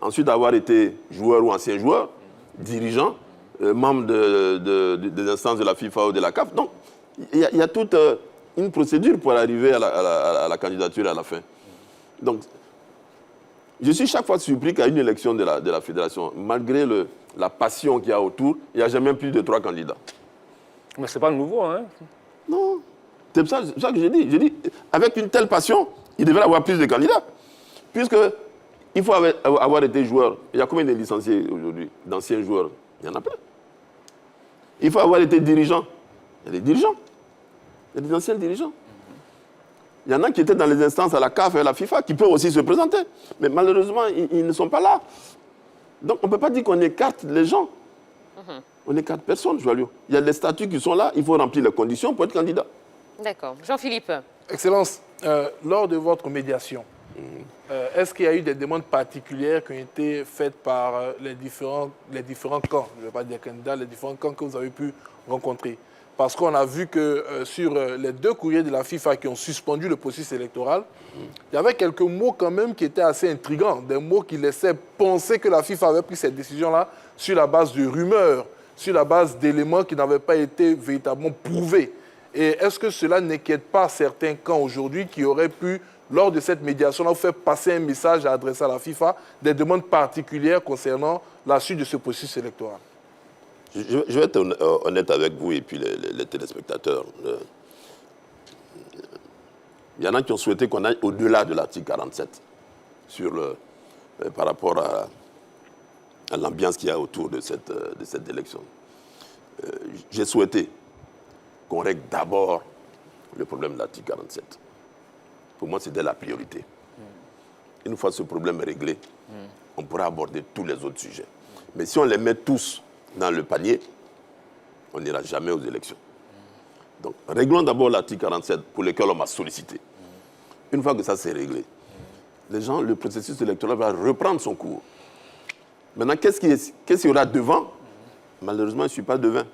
Ensuite, avoir été joueur ou ancien joueur, dirigeant, membre des instances de la FIFA ou de la CAF. Donc, il y a toute une procédure pour arriver à la candidature à la fin. Donc, je suis chaque fois surpris qu'à une élection de la fédération, malgré la passion qu'il y a autour, il n'y a jamais plus de 3 candidats. Mais ce n'est pas nouveau, hein? Non. C'est ça que j'ai dit. J'ai dit, avec une telle passion, il devrait y avoir plus de candidats. Puisque il faut avoir été joueur. Il y a combien de licenciés aujourd'hui, d'anciens joueurs? Il y en a plein. Il faut avoir été dirigeant. Il y a des dirigeants. Il y a des anciens dirigeants. Il y en a qui étaient dans les instances à la CAF et à la FIFA qui peuvent aussi se présenter. Mais malheureusement, ils ne sont pas là. Donc on ne peut pas dire qu'on écarte les gens. On n'écarte personne, Joalio. Il y a des statuts qui sont là, il faut remplir les conditions pour être candidat. D'accord. Jean-Philippe. Excellence, lors de votre médiation, est-ce qu'il y a eu des demandes particulières qui ont été faites par les différents camps, je ne vais pas dire candidats, les différents camps que vous avez pu rencontrer? Parce qu'on a vu que sur les 2 courriers de la FIFA qui ont suspendu le processus électoral, il y avait quelques mots quand même qui étaient assez intrigants, des mots qui laissaient penser que la FIFA avait pris cette décision-là sur la base de rumeurs, sur la base d'éléments qui n'avaient pas été véritablement prouvés. Et est-ce que cela n'inquiète pas certains camps aujourd'hui qui auraient pu, lors de cette médiation-là, faire passer un message à adresser à la FIFA, des demandes particulières concernant la suite de ce processus électoral? Je vais être honnête avec vous et puis les téléspectateurs. Il y en a qui ont souhaité qu'on aille au-delà de l'article 47 par rapport à l'ambiance qu'il y a autour de cette élection. J'ai souhaité qu'on règle d'abord le problème de l'article 47. Pour moi, c'était la priorité. Une fois ce problème réglé, on pourra aborder tous les autres sujets. Mais si on les met tous dans le panier, on n'ira jamais aux élections. Donc, réglons d'abord l'article 47 pour lequel on m'a sollicité. Une fois que ça c'est réglé, le processus électoral va reprendre son cours. Maintenant, qu'est-ce qu'il y aura devant? Malheureusement, je ne suis pas devin.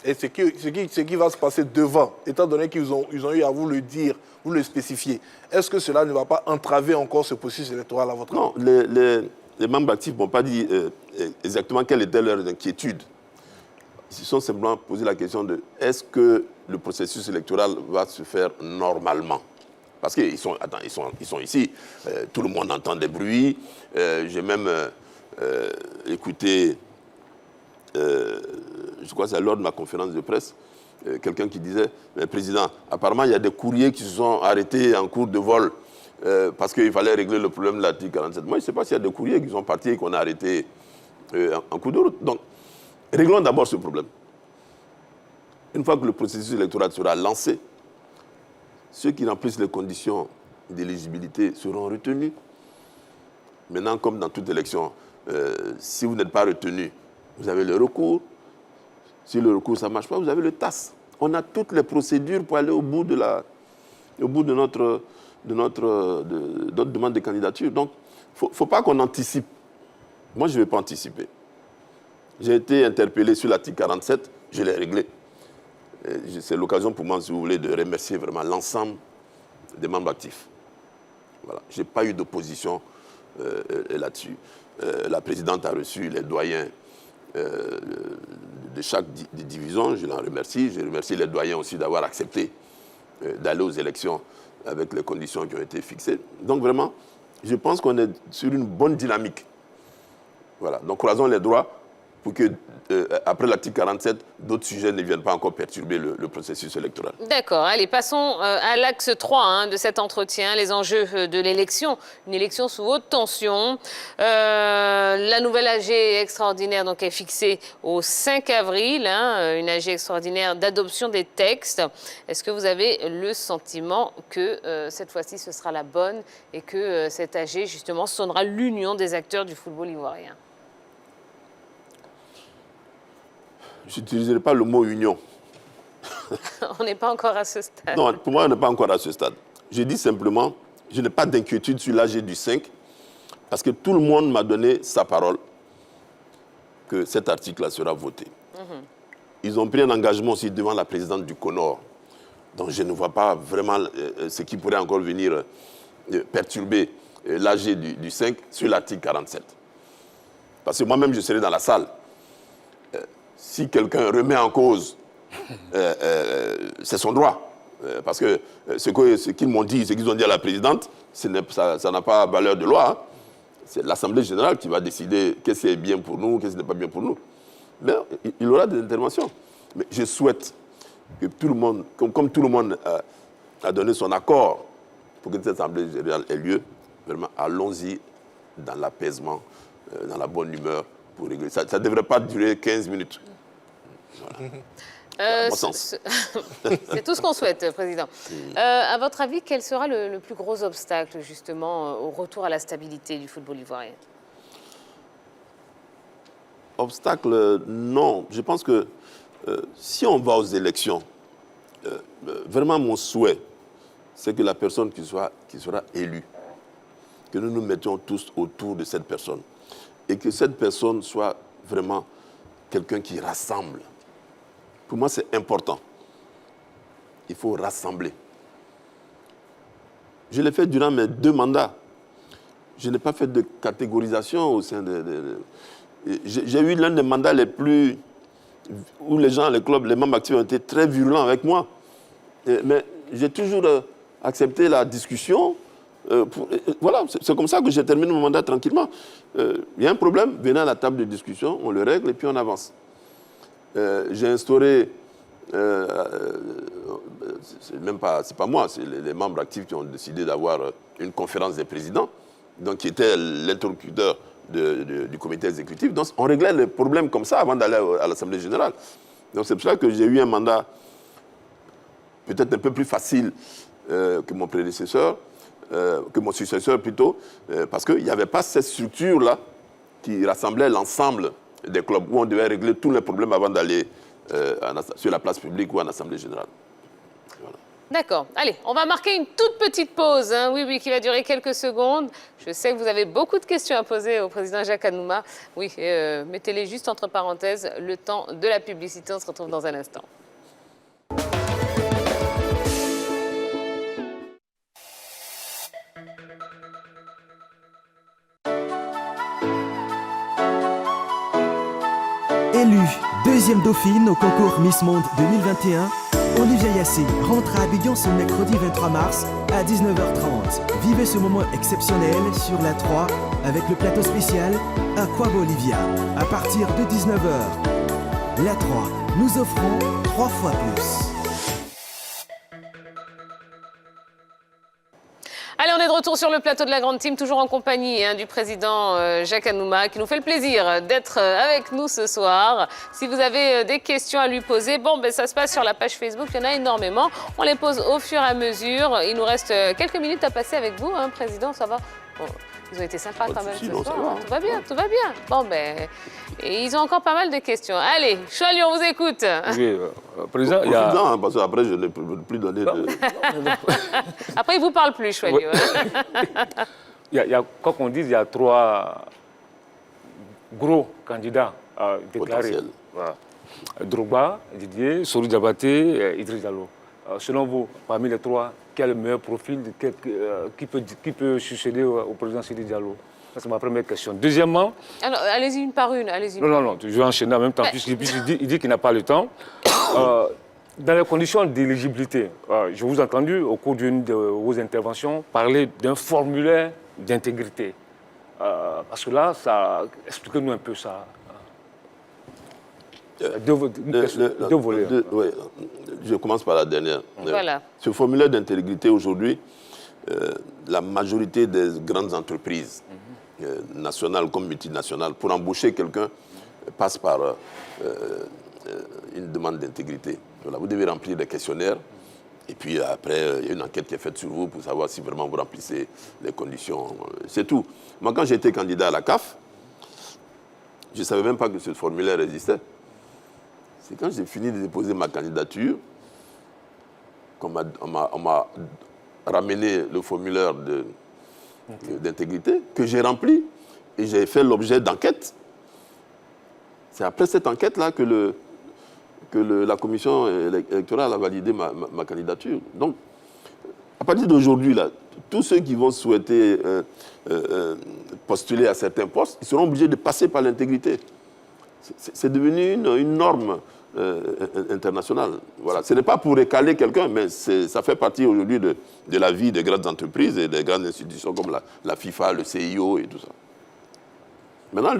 Et ce qui va se passer devant, étant donné qu'ils ont eu à vous le dire, vous le spécifier, est-ce que cela ne va pas entraver encore ce processus électoral à votre avis? Non, les membres actifs n'ont pas dit exactement quelle était leur inquiétude. Ils se sont simplement posé la question de est-ce que le processus électoral va se faire normalement? Parce qu'ils sont ici, tout le monde entend des bruits. J'ai même écouté je crois que c'est lors de ma conférence de presse, quelqu'un qui disait, mais président, apparemment il y a des courriers qui se sont arrêtés en cours de vol parce qu'il fallait régler le problème de l'article 47. Moi, je ne sais pas s'il y a des courriers qui sont partis et qu'on a arrêtés en cours de route. Donc, réglons d'abord ce problème. Une fois que le processus électoral sera lancé, ceux qui remplissent les conditions d'éligibilité seront retenus. Maintenant, comme dans toute élection, si vous n'êtes pas retenu, vous avez le recours. Si le recours ça ne marche pas, vous avez le TAS. On a toutes les procédures pour aller au bout de notre demande de candidature. Donc, il ne faut pas qu'on anticipe. Moi, je ne vais pas anticiper. J'ai été interpellé sur l'article 47, je l'ai réglé. C'est l'occasion pour moi, si vous voulez, de remercier vraiment l'ensemble des membres actifs. Voilà. Je n'ai pas eu d'opposition là-dessus. La présidente a reçu les doyens de chaque division, je l'en remercie. Je remercie les doyens aussi d'avoir accepté d'aller aux élections avec les conditions qui ont été fixées. Donc vraiment, je pense qu'on est sur une bonne dynamique. Voilà. Donc croisons les doigts pour que, après l'article 47, d'autres sujets ne viennent pas encore perturber le processus électoral. D'accord. Allez, passons à l'axe 3 de cet entretien, les enjeux de l'élection. Une élection sous haute tension. La nouvelle AG extraordinaire donc, est fixée au 5 avril, une AG extraordinaire d'adoption des textes. Est-ce que vous avez le sentiment que cette fois-ci, ce sera la bonne et que cette AG, justement, sonnera l'union des acteurs du football ivoirien ? Je n'utiliserai pas le mot union. On n'est pas encore à ce stade. Non, pour moi, on n'est pas encore à ce stade. Je dis simplement, je n'ai pas d'inquiétude sur l'AG du 5, parce que tout le monde m'a donné sa parole que cet article-là sera voté. Ils ont pris un engagement aussi devant la présidente du CONOR. Donc je ne vois pas vraiment ce qui pourrait encore venir perturber l'AG du 5 sur l'article 47. Parce que moi-même, je serai dans la salle. Si quelqu'un remet en cause, c'est son droit. Parce que ce qu'ils m'ont dit, ce qu'ils ont dit à la présidente, ça n'a pas valeur de loi. Hein. C'est l'Assemblée générale qui va décider qu'est-ce qui est bien pour nous, qu'est-ce qui n'est pas bien pour nous. Mais il y aura des interventions. Mais je souhaite que tout le monde, comme tout le monde a donné son accord pour que cette Assemblée générale ait lieu, vraiment, allons-y dans l'apaisement, dans la bonne humeur. Pour régler. Ça ne devrait pas durer 15 minutes. Voilà. Bon sens. C'est tout ce qu'on souhaite, Président. À votre avis, quel sera le plus gros obstacle, justement, au retour à la stabilité du football ivoirien? Obstacle, non. Je pense que si on va aux élections, vraiment mon souhait, c'est que la personne qui sera élue, que nous nous mettions tous autour de cette personne. Et que cette personne soit vraiment quelqu'un qui rassemble. Pour moi, c'est important. Il faut rassembler. Je l'ai fait durant mes 2 mandats. Je n'ai pas fait de catégorisation au sein de... J'ai eu l'un des mandats les plus... où les gens, les clubs, les membres actifs ont été très virulents avec moi. Mais j'ai toujours accepté la discussion. Voilà, c'est comme ça que j'ai terminé mon mandat tranquillement. Il y a un problème, venez à la table de discussion, on le règle et puis on avance. J'ai instauré, c'est pas moi, c'est les membres actifs qui ont décidé d'avoir une conférence des présidents, donc qui était l'interlocuteur du comité exécutif. Donc on réglait les problèmes comme ça avant d'aller à l'Assemblée générale. Donc c'est pour ça que j'ai eu un mandat peut-être un peu plus facile que mon prédécesseur. Que mon successeur plutôt, parce qu'il n'y avait pas cette structure-là qui rassemblait l'ensemble des clubs où on devait régler tous les problèmes avant d'aller sur la place publique ou en Assemblée générale. Voilà. D'accord. Allez, on va marquer une toute petite pause, oui, qui va durer quelques secondes. Je sais que vous avez beaucoup de questions à poser au président Jacques Anouma. Oui, mettez-les juste entre parenthèses, le temps de la publicité. On se retrouve dans un instant. Élue deuxième dauphine au concours Miss Monde 2021, Olivia Yassé rentre à Abidjan ce mercredi 23 mars à 19h30. Vivez ce moment exceptionnel sur la 3 avec le plateau spécial Aqua Bolivia à partir de 19h. La 3, nous offrons 3 fois plus. Allez, on est de retour sur le plateau de la Grande Team, toujours en compagnie du président Jacques Anouma, qui nous fait le plaisir d'être avec nous ce soir. Si vous avez des questions à lui poser, ça se passe sur la page Facebook, il y en a énormément. On les pose au fur et à mesure. Il nous reste quelques minutes à passer avec vous, président, ça va? Ils ont été sympas quand même ce soir. Tout va bien, tout va bien. Et ils ont encore pas mal de questions. Allez, Chouali, on vous écoute. Oui, président, il y a... Non, parce qu'après, je ne peux plus donner de... Après, il ne vous parle plus, Chouali. Il y a, quoi qu'on dise, il y a 3 gros candidats à déclarer. Voilà. Drogba, Didier, Sori Diabaté et Idriss Diallo. Selon vous, parmi les 3, quel est le meilleur profil qui peut succéder au président Sidi Diallo? C'est ma première question. Deuxièmement... Alors, allez-y une par une. Non, je vais enchaîner en même temps, puisqu'il dit qu'il n'a pas le temps. Dans les conditions d'éligibilité, je vous ai entendu, au cours d'une de vos interventions, parler d'un formulaire d'intégrité. Parce que là, expliquez-nous un peu ça. Deux volets. Oui, je commence par la dernière. Voilà. Ce formulaire d'intégrité, aujourd'hui, la majorité des grandes entreprises, nationales comme multinationales, pour embaucher quelqu'un, passe par une demande d'intégrité. Voilà, vous devez remplir des questionnaires. Et puis après, il y a une enquête qui est faite sur vous pour savoir si vraiment vous remplissez les conditions. C'est tout. Moi, quand j'étais candidat à la CAF, je ne savais même pas que ce formulaire existait. C'est quand j'ai fini de déposer ma candidature qu'on m'a ramené le formulaire d'intégrité que j'ai rempli et j'ai fait l'objet d'enquête. C'est après cette enquête-là que la commission électorale a validé ma candidature. Donc, à partir d'aujourd'hui, tous ceux qui vont souhaiter postuler à certains postes, ils seront obligés de passer par l'intégrité. C'est devenu une norme internationale. Voilà. Ce n'est pas pour récaler quelqu'un, mais ça fait partie aujourd'hui de la vie des grandes entreprises et des grandes institutions comme la FIFA, le CIO et tout ça. Maintenant,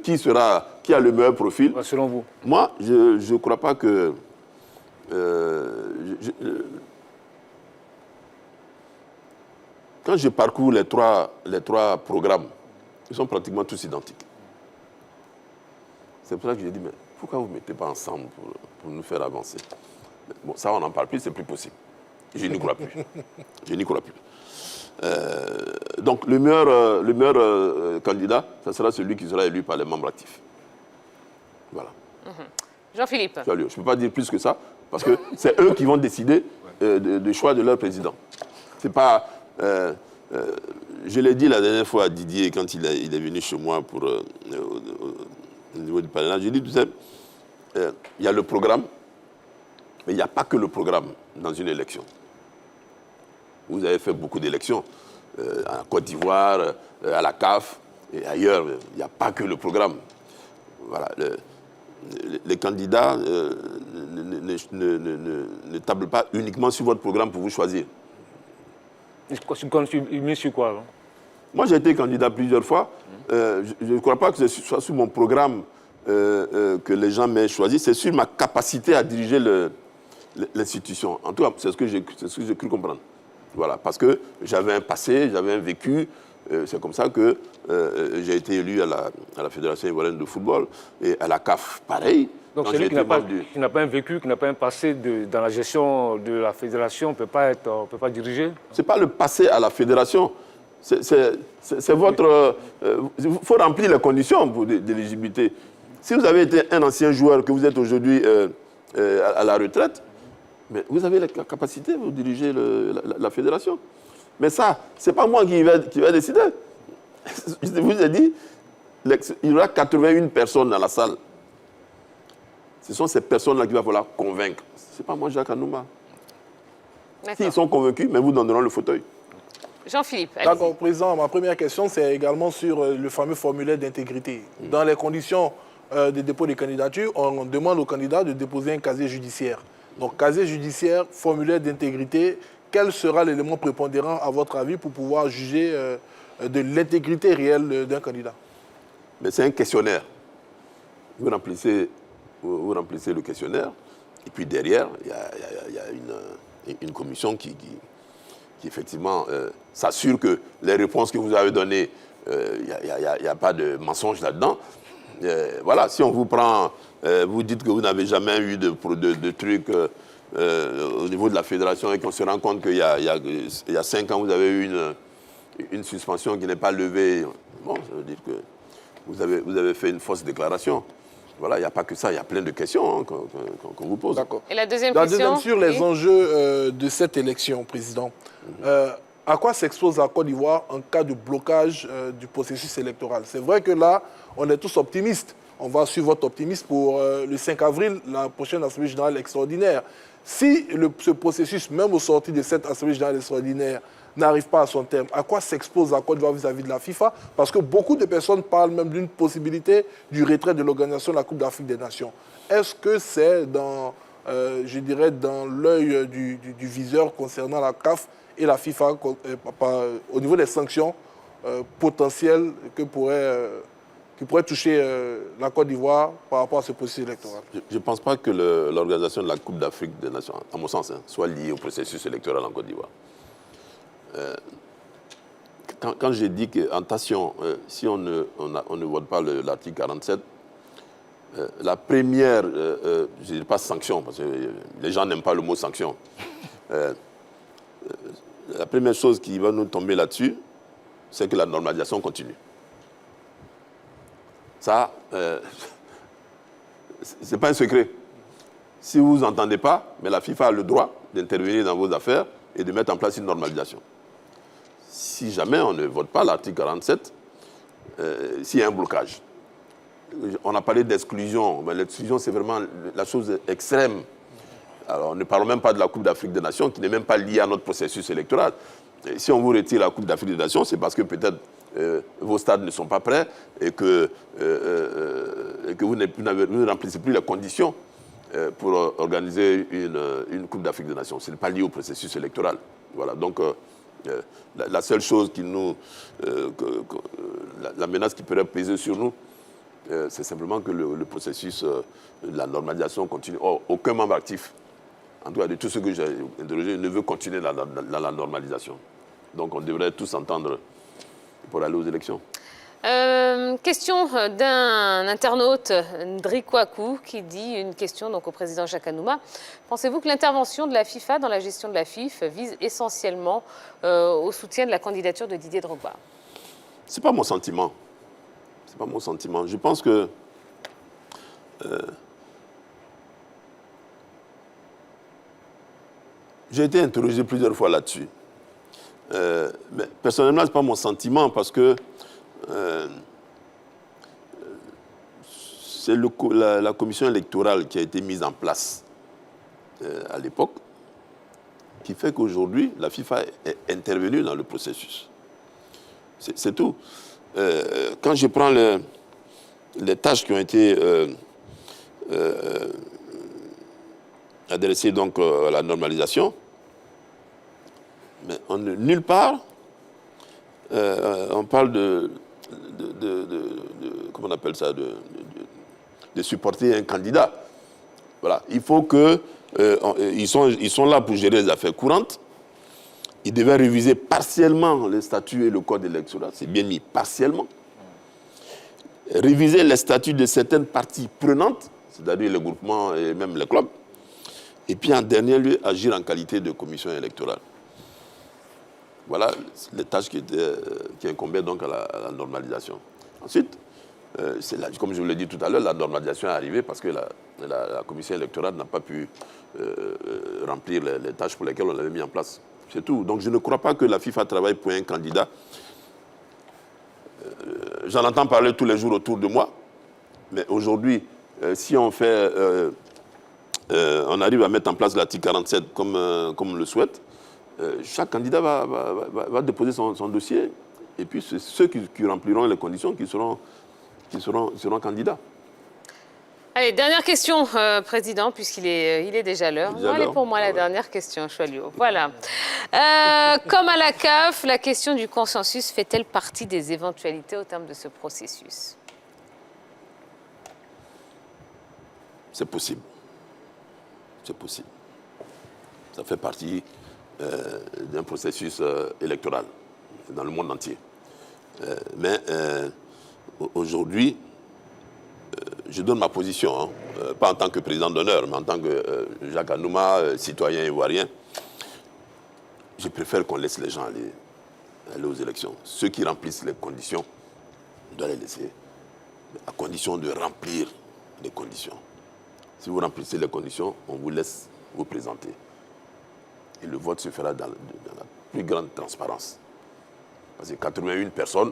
qui a le meilleur profil? Selon vous? Moi, je ne crois pas que... quand je parcours les trois programmes, ils sont pratiquement tous identiques. C'est pour ça que j'ai dit, mais pourquoi vous ne mettez pas ensemble pour nous faire avancer? Bon, ça, on n'en parle plus, c'est plus possible. Je n'y crois plus. Je n'y crois plus. Donc, le meilleur candidat, ça sera celui qui sera élu par les membres actifs. Voilà. Jean-Philippe. Je ne peux pas dire plus que ça, parce que c'est eux qui vont décider du choix de leur président. C'est pas... je l'ai dit la dernière fois à Didier, quand il est venu chez moi pour... au niveau du parrainage, j'ai dit, tu sais, il y a le programme, mais il n'y a pas que le programme dans une élection. Vous avez fait beaucoup d'élections, en Côte d'Ivoire, à la CAF et ailleurs. Il n'y a pas que le programme. Voilà. Les candidats ne tablent pas uniquement sur votre programme pour vous choisir. Il met sur quoi, hein? Moi, j'ai été candidat plusieurs fois. Je ne crois pas que ce soit sur mon programme que les gens m'aient choisi. C'est sur ma capacité à diriger l'institution. En tout cas, c'est ce que j'ai cru comprendre. Voilà, parce que j'avais un passé, j'avais un vécu. C'est comme ça que j'ai été élu à la Fédération ivoirienne de football et à la CAF, pareil. Donc celui qui n'a pas un vécu, qui n'a pas un passé dans la gestion de la fédération, ne peut pas diriger? Ce n'est pas le passé à la fédération. C'est votre... Il faut remplir les conditions d'éligibilité. Si vous avez été un ancien joueur, que vous êtes aujourd'hui à la retraite, mais vous avez la capacité de diriger la fédération. Mais ça, ce n'est pas moi qui va décider. Je vous ai dit, il y aura 81 personnes dans la salle. Ce sont ces personnes-là qu'il va falloir convaincre. Ce n'est pas moi, Jacques Anouma. S'ils sont convaincus, mais vous donneront le fauteuil. Jean-Philippe, d'accord, Président. Ma première question, c'est également sur le fameux formulaire d'intégrité. Dans les conditions de dépôt des candidatures, on demande aux candidats de déposer un casier judiciaire. Donc, casier judiciaire, formulaire d'intégrité, quel sera l'élément prépondérant, à votre avis, pour pouvoir juger de l'intégrité réelle d'un candidat? Mais c'est un questionnaire. Vous remplissez vous remplissez le questionnaire, et puis derrière, il y a une commission qui effectivement s'assure que les réponses que vous avez données, il n'y a pas de mensonge là-dedans. Voilà, si on vous prend, vous dites que vous n'avez jamais eu de trucs au niveau de la fédération et qu'on se rend compte qu'il y a 5 ans, vous avez eu une suspension qui n'est pas levée. Bon, ça veut dire que vous avez fait une fausse déclaration. Voilà, il n'y a pas que ça, il y a plein de questions qu'on vous pose. D'accord. Et la deuxième question sur les enjeux de cette élection, Président. À quoi s'expose la Côte d'Ivoire en cas de blocage du processus électoral? C'est vrai que là, on est tous optimistes. On va suivre votre optimisme pour le 5 avril, la prochaine Assemblée générale extraordinaire. Si ce processus, même au sorti de cette Assemblée générale extraordinaire, n'arrive pas à son terme, à quoi s'expose la Côte d'Ivoire vis-à-vis de la FIFA? Parce que beaucoup de personnes parlent même d'une possibilité du retrait de l'organisation de la Coupe d'Afrique des Nations. Est-ce que c'est dans, je dirais, dans l'œil du viseur concernant la CAF et la FIFA au niveau des sanctions potentielles qui pourraient toucher la Côte d'Ivoire par rapport à ce processus électoral? Je ne pense pas que l'organisation de la Coupe d'Afrique des Nations, à mon sens, soit liée au processus électoral en Côte d'Ivoire. Quand j'ai dit qu'attention, si on ne vote pas l'article 47, la première, je ne dirais pas sanction, parce que les gens n'aiment pas le mot sanction. La première chose qui va nous tomber là-dessus, c'est que la normalisation continue. Ça, ce n'est pas un secret. Si vous n'entendez pas, mais la FIFA a le droit d'intervenir dans vos affaires et de mettre en place une normalisation. Si jamais on ne vote pas l'article 47, s'il y a un blocage. On a parlé d'exclusion, mais l'exclusion, c'est vraiment la chose extrême. Alors, ne parlons même pas de la Coupe d'Afrique des Nations, qui n'est même pas liée à notre processus électoral. Et si on vous retire la Coupe d'Afrique des Nations, c'est parce que peut-être vos stades ne sont pas prêts et que vous ne remplissez plus les conditions pour organiser une Coupe d'Afrique des Nations. Ce n'est pas lié au processus électoral. Voilà, donc la seule chose qui nous... la menace qui pourrait peser sur nous, c'est simplement que le processus de la normalisation continue. Or, aucun membre actif, en tout cas de tout ce que j'ai interrogé, ne veut continuer dans la normalisation. Donc on devrait tous s'entendre pour aller aux élections. Question d'un internaute, Ndrikwaku, qui dit une question donc, au président Jacques Anouma. Pensez-vous que l'intervention de la FIFA dans la gestion de la FIFA vise essentiellement au soutien de la candidature de Didier Drogba? Ce n'est pas mon sentiment. C'est pas mon sentiment. Je pense que j'ai été interrogé plusieurs fois là-dessus. Mais personnellement, ce n'est pas mon sentiment parce que c'est la commission électorale qui a été mise en place à l'époque qui fait qu'aujourd'hui, la FIFA est intervenue dans le processus. C'est tout. Quand je prends les tâches qui ont été adressées donc, à la normalisation, mais nulle part, on parle de comment on appelle ça, de supporter un candidat. Voilà. Il faut que ils sont là pour gérer les affaires courantes. Ils devaient réviser partiellement les statuts et le code électoral. C'est bien mis, partiellement. Réviser les statuts de certaines parties prenantes, c'est-à-dire les groupements et même les clubs. Et puis, en dernier lieu, agir en qualité de commission électorale. Voilà les tâches qui incombaient donc à la normalisation. Ensuite, comme je vous l'ai dit tout à l'heure, la normalisation est arrivée parce que la commission électorale n'a pas pu remplir les tâches pour lesquelles on l'avait mis en place. C'est tout. Donc je ne crois pas que la FIFA travaille pour un candidat. J'en entends parler tous les jours autour de moi. Mais aujourd'hui, si on arrive à mettre en place l'article 47 comme on le souhaite, chaque candidat va déposer son dossier. Et puis c'est ceux qui rempliront les conditions qui seront candidats. Allez, dernière question, Président, puisqu'il est déjà l'heure. Allez, pour moi, la dernière question, Choualio. Voilà. Comme à la CAF, la question du consensus fait-elle partie des éventualités au terme de ce processus? c'est possible. C'est possible. Ça fait partie d'un processus électoral dans le monde entier. Mais aujourd'hui, je donne ma position, hein, pas en tant que président d'honneur, mais en tant que Jacques Anouma, citoyen ivoirien. Je préfère qu'on laisse les gens aller aux élections. Ceux qui remplissent les conditions, on doit les laisser, à condition de remplir les conditions. Si vous remplissez les conditions, on vous laisse vous présenter. Et le vote se fera dans la plus grande transparence. Parce que 81 personnes,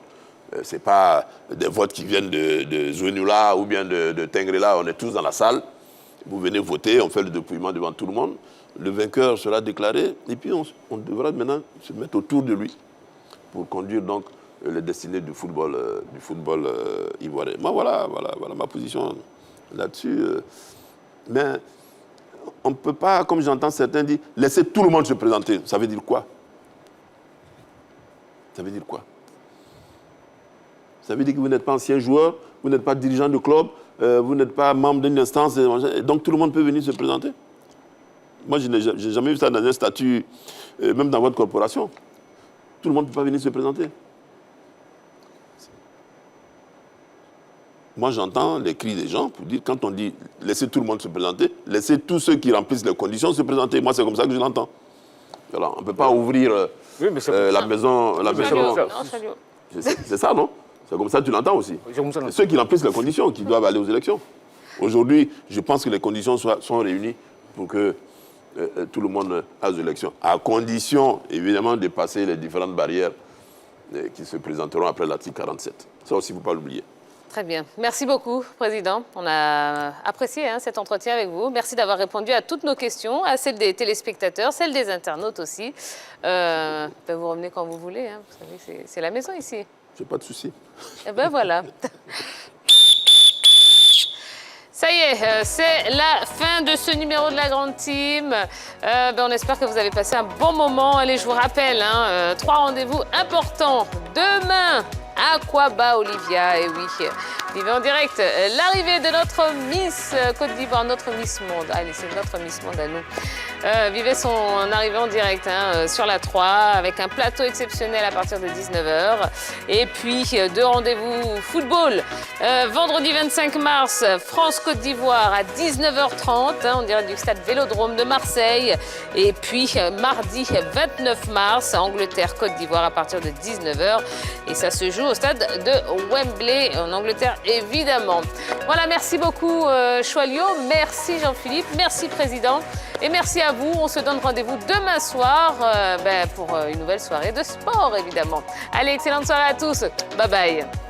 ce n'est pas des votes qui viennent de Zouenoula ou bien de Tengrela. On est tous dans la salle. Vous venez voter, on fait le dépouillement devant tout le monde. Le vainqueur sera déclaré. Et puis on devra maintenant se mettre autour de lui pour conduire donc les destinées du football ivoirien. Moi, voilà ma position là-dessus. Mais on ne peut pas, comme j'entends certains dire, laisser tout le monde se présenter. Ça veut dire quoi? Ça veut dire quoi? Ça veut dire que vous n'êtes pas ancien joueur, vous n'êtes pas dirigeant de club, vous n'êtes pas membre d'une instance, et donc tout le monde peut venir se présenter. Moi, je n'ai jamais vu ça dans un statut, même dans votre corporation. Tout le monde ne peut pas venir se présenter. Moi, j'entends les cris des gens pour dire, quand on dit laissez tout le monde se présenter, laissez tous ceux qui remplissent les conditions se présenter. Moi, c'est comme ça que je l'entends. Voilà, on ne peut pas ouvrir la maison. C'est ça, non? C'est comme ça que tu l'entends aussi. Ceux qui remplissent les conditions, qui doivent aller aux élections. Aujourd'hui, je pense que les conditions sont réunies pour que tout le monde aille aux élections. À condition, évidemment, de passer les différentes barrières qui se présenteront après l'article 47. Ça aussi, il ne faut pas l'oublier. Très bien. Merci beaucoup, Président. On a apprécié cet entretien avec vous. Merci d'avoir répondu à toutes nos questions, à celles des téléspectateurs, celles des internautes aussi. Vous revenez quand vous voulez. Hein. Vous savez, c'est la maison ici. J'ai pas de souci. Eh bien, voilà. Ça y est, c'est la fin de ce numéro de la Grande Team. On espère que vous avez passé un bon moment. Allez, je vous rappelle, 3 rendez-vous importants. Demain, Aquaba Olivia, et oui, vivez en direct l'arrivée de notre Miss Côte d'Ivoire, notre Miss Monde. Allez, c'est notre Miss Monde à nous. Vivez son arrivée en direct sur la 3 avec un plateau exceptionnel à partir de 19h. Et puis, 2 rendez-vous football. Vendredi 25 mars, France-Côte d'Ivoire à 19h30, en direct du stade Vélodrome de Marseille. Et puis, mardi 29 mars, Angleterre-Côte d'Ivoire à partir de 19h. Et ça se joue au stade de Wembley, en Angleterre, évidemment. Voilà, merci beaucoup, Choilio. Merci, Jean-Philippe. Merci, Président. Et merci à vous. On se donne rendez-vous demain soir pour une nouvelle soirée de sport, évidemment. Allez, excellente soirée à tous. Bye bye.